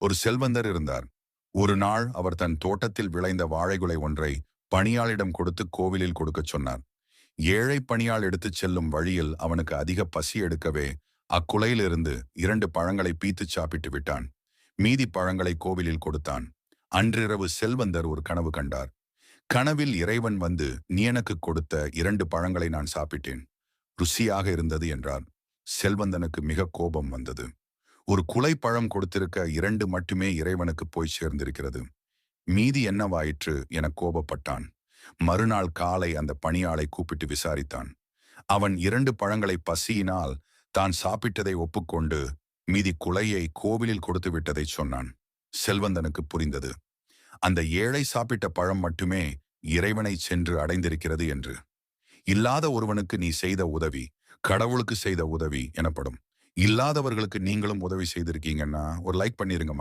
ஒரு செல்வந்தர் இருந்தார். ஒரு நாள் அவர் தன் தோட்டத்தில் விளைந்த வாழைக்குலை ஒன்றை பணியாளிடம் கொடுத்து கோவிலில் கொடுக்கச் சொன்னார். ஏழை பணியாள் எடுத்துச் செல்லும் வழியில் அவனுக்கு அதிக பசி எடுக்கவே அக்குலையிலிருந்து 2 பழங்களை பீத்துச் சாப்பிட்டு விட்டான். மீதி பழங்களை கோவிலில் கொடுத்தான். அன்றிரவு செல்வந்தர் ஒரு கனவு கண்டார். கனவில் இறைவன் வந்து, நீ எனக்கு கொடுத்த 2 பழங்களை நான் சாப்பிட்டேன், ருசியாக இருந்தது என்றார். செல்வந்தனுக்கு மிக கோபம் வந்தது. ஒரு குலை பழம் கொடுத்திருக்க 2 மட்டுமே இறைவனுக்கு போய் சேர்ந்திருக்கிறது, மீதி என்னவாயிற்று என கோபப்பட்டான். மறுநாள் காலை அந்த பணியாளை கூப்பிட்டு விசாரித்தான். அவன் 2 பழங்களை பசியினால் தான் சாப்பிட்டதை ஒப்புக்கொண்டு மீதி குலையை கோவிலில் கொடுத்து விட்டதை சொன்னான். செல்வந்தனுக்கு புரிந்தது, அந்த ஏழை சாப்பிட்ட பழம் மட்டுமே இறைவனை சென்று அடைந்திருக்கிறது என்று. இல்லாத ஒருவனுக்கு நீ செய்த உதவி கடவுளுக்கு செய்த உதவி எனப்படும். இல்லாதவர்களுக்கு நீங்களும் உதவி செய்திருக்கீங்கன்னா ஒரு லைக் பண்ணிருங்க.